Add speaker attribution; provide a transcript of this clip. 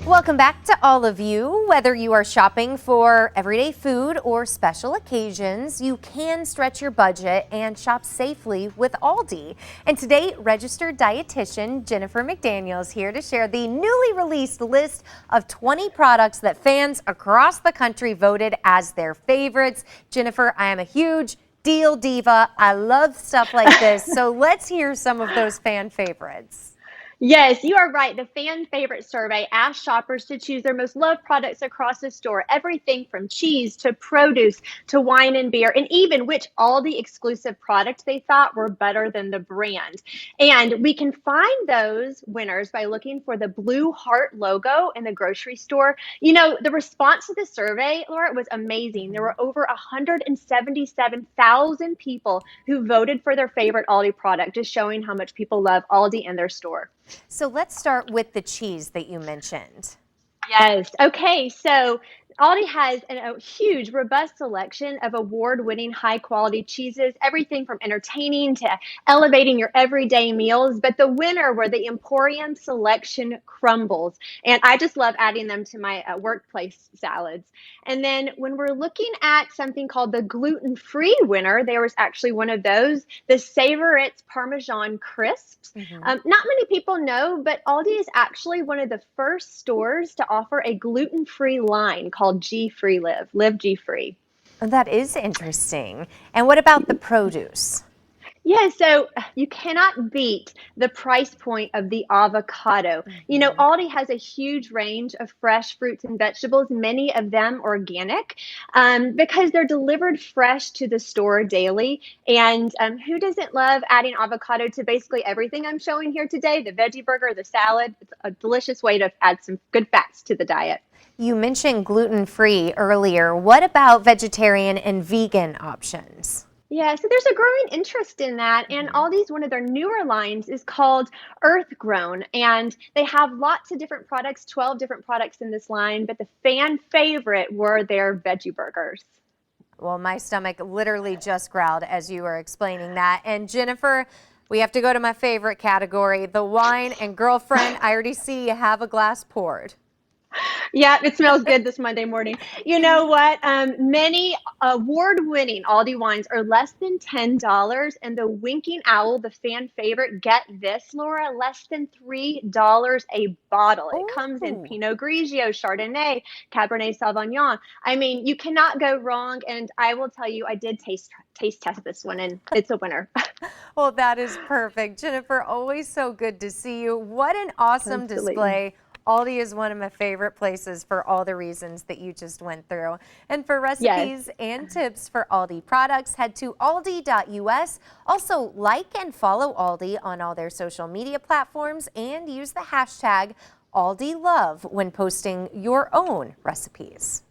Speaker 1: Welcome back to all of you. Whether you are shopping for everyday food or special occasions, you can stretch your budget and shop safely with Aldi. And today, registered dietitian Jennifer McDaniel is here to share the newly released list of 20 products that fans across the country voted as their favorites. Jennifer, I am a huge deal diva. I love stuff like this. So let's hear some of those fan favorites.
Speaker 2: Yes, you are right. The fan favorite survey asked shoppers to choose their most loved products across the store. Everything from cheese to produce to wine and beer, and even which Aldi exclusive products they thought were better than the brand. And we can find those winners by looking for the blue heart logo in the grocery store. You know, the response to the survey, Laura, was amazing. There were over 177,000 people who voted for their favorite Aldi product, just showing how much people love Aldi and their store.
Speaker 1: So let's start with the cheese that you mentioned.
Speaker 2: Yes. Okay. So Aldi has a huge, robust selection of award-winning, high-quality cheeses, everything from entertaining to elevating your everyday meals. But the winner were the Emporium Selection crumbles, and I just love adding them to my workplace salads. And then when we're looking at something called the gluten-free winner, there was actually one of those, the Savor It's Parmesan Crisps. Not many people know, but Aldi is actually one of the first stores to offer a gluten-free line called G-Free Live G-Free.
Speaker 1: That is interesting. And what about the produce?
Speaker 2: Yeah, so you cannot beat the price point of the avocado. You know, Aldi has a huge range of fresh fruits and vegetables, many of them organic, because they're delivered fresh to the store daily. And who doesn't love adding avocado to basically everything I'm showing here today? The veggie burger, the salad. It's a delicious way to add some good fats to the diet.
Speaker 1: You mentioned gluten-free earlier. What about vegetarian and vegan options?
Speaker 2: Yeah, so there's a growing interest in that, and Aldi's one of their newer lines is called Earth Grown, and they have lots of different products, 12 different products in this line, but the fan favorite were their veggie burgers.
Speaker 1: Well, my stomach literally just growled as you were explaining that. And Jennifer, we have to go to my favorite category, the wine and girlfriend. I already see you have a glass poured.
Speaker 2: Yeah, it smells good this Monday morning. You know what? Many award-winning Aldi wines are less than $10, and the Winking Owl, the fan favorite, get this, Laura, less than $3 a bottle. It comes in
Speaker 1: Ooh.
Speaker 2: Pinot Grigio, Chardonnay, Cabernet Sauvignon. I mean, you cannot go wrong, and I will tell you, I did taste test this one, and it's a winner.
Speaker 1: Well, that is perfect. Jennifer, always so good to see you. What an awesome
Speaker 2: Absolutely.
Speaker 1: display. Aldi is one of my favorite places for all the reasons that you just went through. And for recipes and tips for Aldi products, head to aldi.us. Also, like and follow Aldi on all their social media platforms and use the hashtag AldiLove when posting your own recipes.